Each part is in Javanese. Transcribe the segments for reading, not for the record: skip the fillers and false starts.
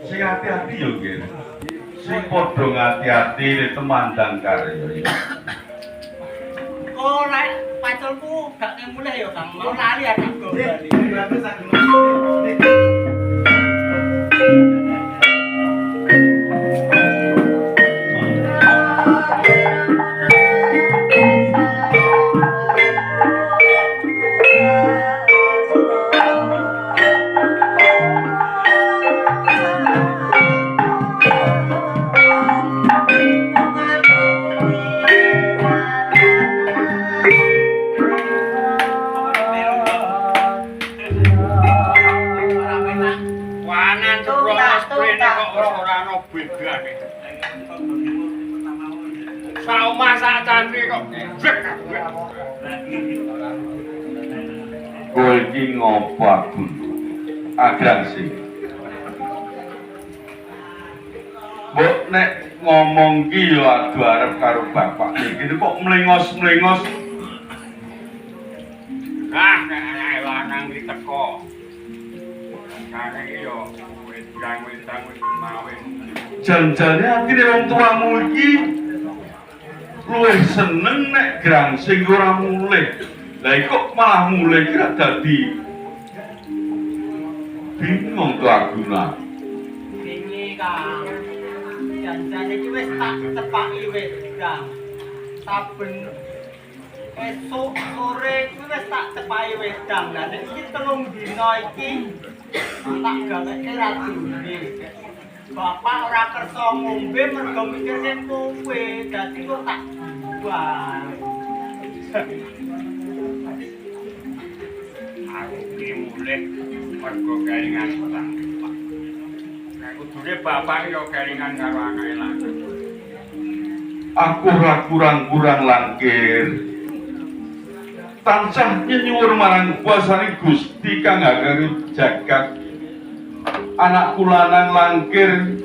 Sing hati-hati yo nggih. Sing padha ngati-ati temandang karya. Oh, nek paculku gak mulih ya, Kang. Mau lali ya, Kang. Kowe iki ngopo aku? Agrang sih. Mbok nek ngomong ki yo adu arep karo bapak iki kok mlengos-mlengos. Nek lanang iki teko. Kare iki yo wedang-wedang wis mawin. Jan-jane atine wong tuamu iki luwih seneng nek Grangsing ora mulih. Lah kok malah mulih kira dadi bingung to aku nah. Wingi Kang. Jan-jan iki wis tak tepaki wedang. Saben esuk sore iki wis tak tepaki wedang. Lah nek iki 3 dina iki tak gaweke ra duwe. Bapak ora kersa ngombe mergo mikirke kowe. Dadi kok tak buang. Aku iki mulih mergo kelingan utang. Nek kudune bapak yo kelingan karo anake lanang. Aku ora kurang-kurang langkir. Tansah nyuwun marang kuasane Gusti kang ngagari jagat. Anakku lanang langkir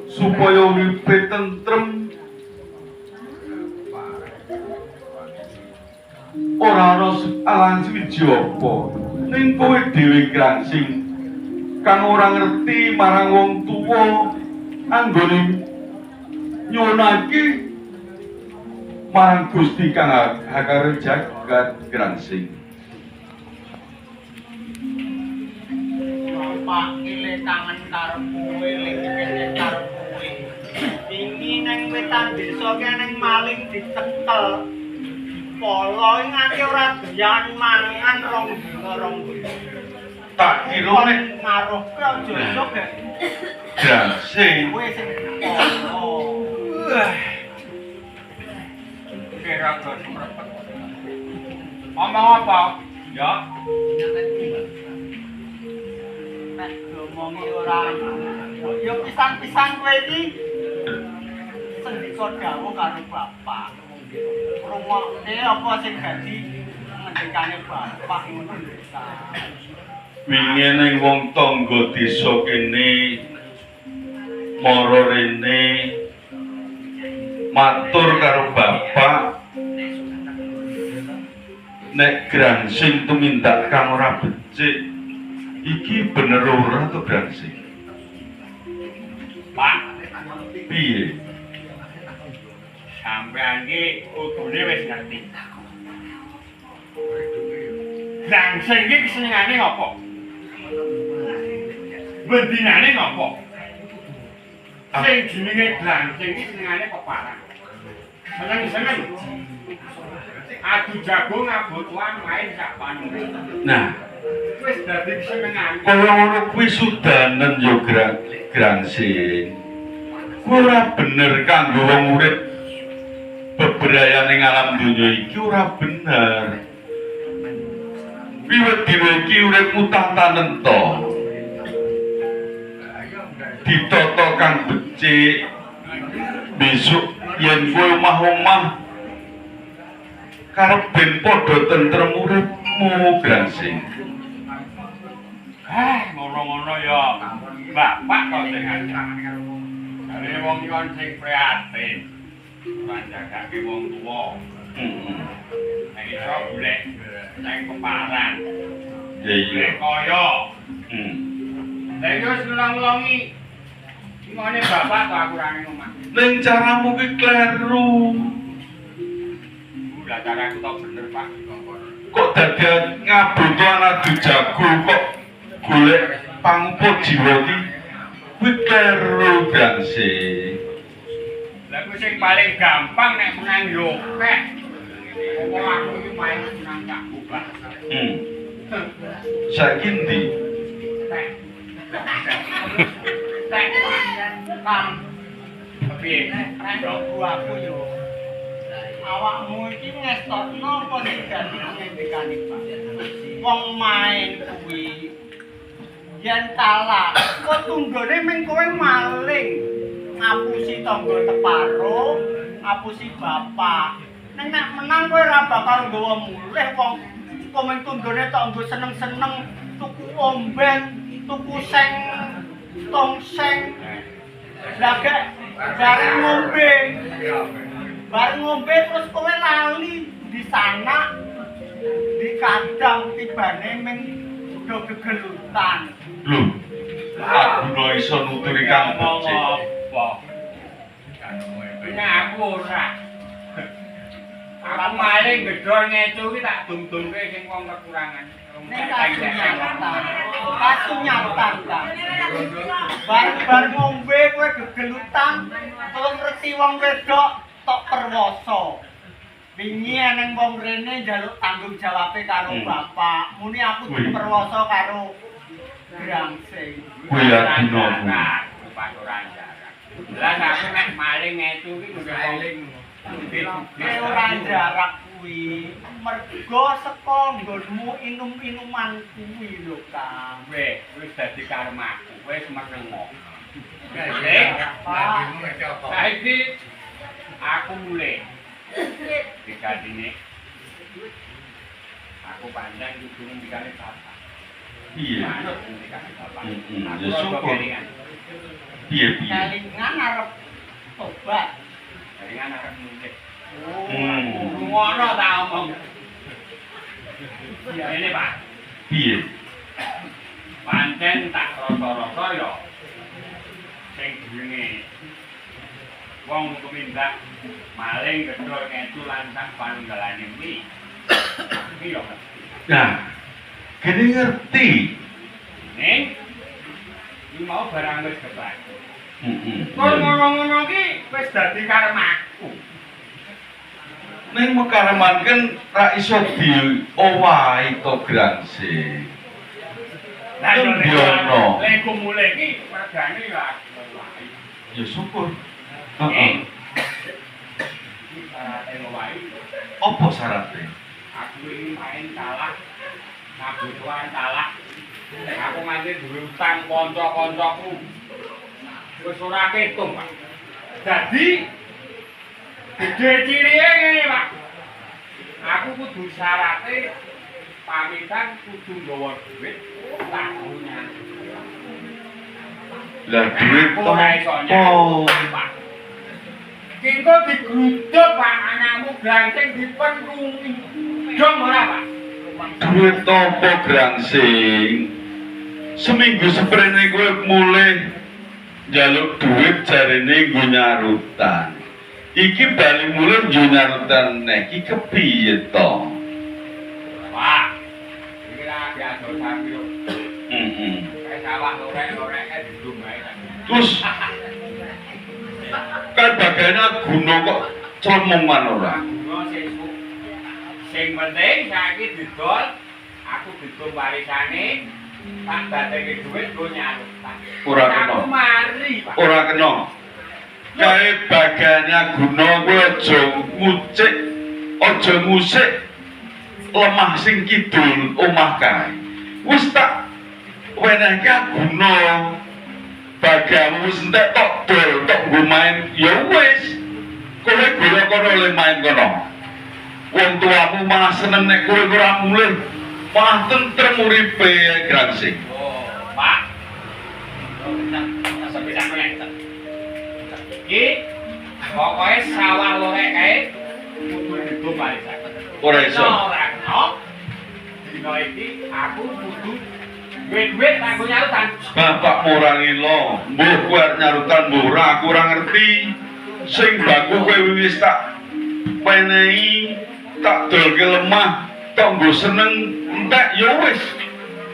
supaya uripe tentrem. Ora ana alan siji apa ning kowe dhewe Grangsing kang ora ngerti marang wong tuwa anggone nyuwunake marang Gusti kang ngagari jagat Grangsing. Bapak ile tangan karo kowe, lingkene karo kowe. Wingi nang wetan desa kene maling ditekel. Polo nganti ora doyan mangan rong dina. Tak kira nek ngaruhke aja esuk gak. Grangsing Kowe sing polo. Kira kok merepet. Omong apa? Ya. Nek ngomongi ora. Yo pisan-pisan kowe iki sendika dawuh karo bapak. Rungokne apa sing dadi ngendikane bapak ngono lho. wingi ning wong tangga desa kene mara rene matur karo bapak nek Grangsing tumindak kang ora becik iki bener ora to Grangsing? Pak, Piye? sampean iki kudune wis ngerti. Grangsing iki kesenengane ngopo? Bendinane ngopo? Sing jenenge Grangsing iki senengane peparang. Seneng-seneng. Adu jago ngabotuan main sak panu. Nah, Wis dadi kesenengane. kaya ngono kuwi sudanen yo Grangsing. ora bener kanggo wong urip bebrayan ning alam donya iki ora bener. Wiwit dina iki uripmu tantanento. Ditata kang becik. Besok yen kowe omah-omah karep ben padha tentrem uripmu Grangsing. Ngono-ngono ya. Bapak kok sing ngajak. Jare wong iki sing prihatin. Ora jagake wong tuwa. Nek iso golek sing keparan. Ya iya. Kaya. Lah yo ngulang-ulangi. Ngene bapak kok aku ra ning omah. Ning caramu ki kleru. Lah caraku tok bener, Pak. Kok dadi ngabutu anak dijago kok golek panguput jiwa ki kuwi kleru Grangsing. Lah kuwi sing paling gampang nek menang yo kek. Apa aku iki main menang gak buka. Saiki ndi? Kang, Piye? aku yo. Awakmu iki ngestokno apa sing dadi ngendikane, Pak? Wong main kuwi yen kalah, kok tunggone mung kowe maling. Ngapusi tangga teparo, ngapusi bapak. Nek menang kowe ora bakal nggawa mulih wong komen tunggone tangga seneng-seneng tuku omben, tuku seng tongseng. Lah gek bareng ngombe terus kowe lali di sana di kandang tibane ming do gegelutan. Lho. Aku ora iso nuturi kang becik. Apa? Nek aku ora. Aku maling gedor ngecu ki tak dum-dumke sing wong kekurangan. Nek kasunyatan Kang. Bar ngombe kowe gegelutan terus reti wong wedok tok perwasa. Wingi eneng wong rene njaluk tanggung jawabe karo bapak. Muni aku diperwasa karo Grangsing. Kuwi ya dinomu. Patoran jarak. Lah aku nek maling ngecu ki kudu maling. Ora jarak kuwi. Mergo saka nggonmu inum-inuman kuwi lho, Kang. Wis dadi karmaku. Wis menengo. Saiki aku mulai dikadine aku pandang kudu ndikane bapak. Iya. Ndikane bapak. Ya syukur. Piye? Kelingan arep tobat. Kelingan arep mulih. Ngono ta omong. Iya ini Pak. Piye? Pancen tak rasa-rasa ya sing jenenge wong tumindak maling gedor ngecu lantak panunggalane kuwi. Iki yo. Nah, kene ngerti. Ning iki mau barang wis kebaku. Kok ngono-ngono ki wis dadi karmaku. Ning mekareman kan ra iso diowahi to Grangsing. Lah yo Yono. lek mulih ki mergane ya aku wae. Ya syukur. Heeh. Syaratnya wae. Apa syaratnya? Aku ini main kalah. Ngabutuhan kalah. Aku nganti duwe utang kanca-kancaku. Wis ora ketung, Pak. Dadi gede cirine ngene, Pak. Aku kudu syarate pamitan kudu nggawa duit tak punya. Lah duit Aku ora iso nyambut, Pak. Kengko digruduk Pak anakmu Grangsing dipenrungi. Dong ora, Pak? duit apa Grangsing? Seminggu seprene kowe mulih njaluk duit jarene nggo nyarutan. Iki bali mulih nggo nyarutan nek iki kepiye to? Pak. Iki ra biasa sapi yo. Heeh. Kayak sawah lorek-lorek didum ae. Terus kan bagane guna kok clemongan ora? Guna sesuk. Sing penting saiki didol, aku didum warisane, tak dadeke dhuwit go nyarut. Ora kena. Aku mari, Pak. Ora kena. kae baganya guna kowe aja ngusik lemah sing kidul omah kae. Wis tak wenehke guna bagamu wis entek tok dol tok nggo main ya wis. Kowe gula kono le main kono. Wong tuamu malah seneng nek kowe ora mulih, malah tentrem uripe Grangsing. Oh, Pak. Sampai sampai iki pokoke sawah lorek kae kudu digo balisaken. Ora iso. Ora kena. Dino iki aku kudu duit-duit kanggo nyarutan. Bapak murangi lo, mbuh kowe arep nyarutan mbuh ora aku ora ngerti. Sing baku kowe wis tak penehi, tak dolke lemah, tak nggo seneng entek ya wis.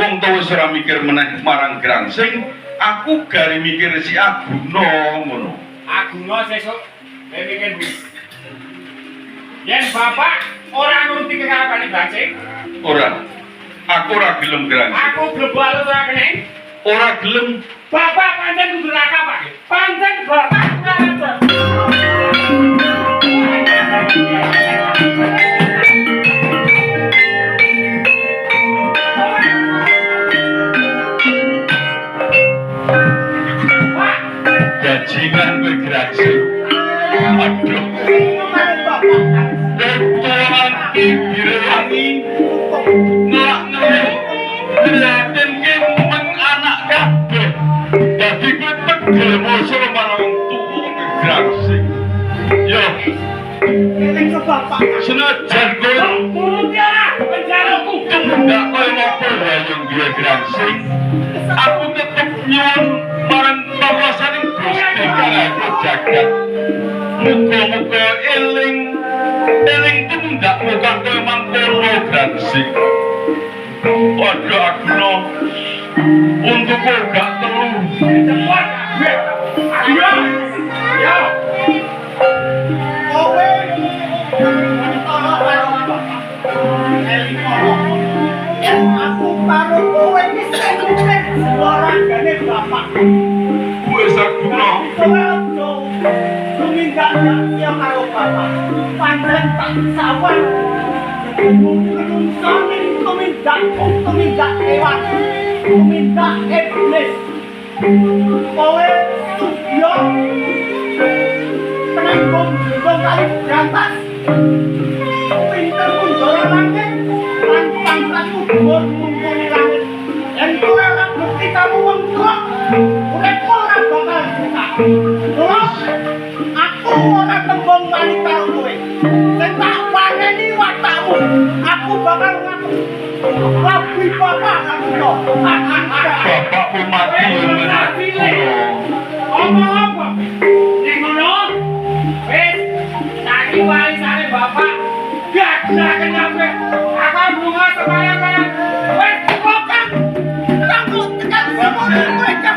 Wong tuwa wis ora mikir meneh marang Grangsing, aku gari mikir si Aguna ngono. Aguna sesuk kowe mikir kuwi. Yen bapak ora nuruti kekarepane Grangsing, Ora. Aku ora gelem Grangsing. aku glebal ora kene. Ora gelem. Bapak pancen kudu nakal, Pak. Pancen bapak nakal. Pak, Bajingan kowe Grangsing. Aduh. Tuhan direwangi ngelak-ngelak ngeliatin ke men anak kabeh dadi kowe tegel mosok marang wong tuwa kowe Grangsing. Yo senajan kowe penjaraku. ndak kowe ngopo wae duwe Grangsing, aku tetep nyuwun marang pawasaning Gusti Kang Agung Jagat. Muga-muga eling tumundak muka kowe mangkono Grangsing. Waduh Aguna, untukku gak telu. Cepat, ayo, yo. Kowe aku karo kowe iki sing suarane bapak. Wis Aguna, Kowe ojo tumindak ya karo bapak. Pancen tak sawan. Tumindak hewan, tumindak iblis. Kowe yo penanggung jawab kali berantas. Pinter pun langit, pangkatku dhuwur mumpuni langit. Yen kowe ora bukti kamu wong tua, uripmu ora bakal bisa. Terus aku ora tembung wani karo kowe. Sing tak paneni watakmu, aku bakal ngaku. Rabi bapak aku. bapakmu mati Omong apa? Ning ngono, wis saiki warisane bapak gak geraken kabeh. Aku bunga sembayang-bayang. Wis kokang. Kamu tekan semua mereka.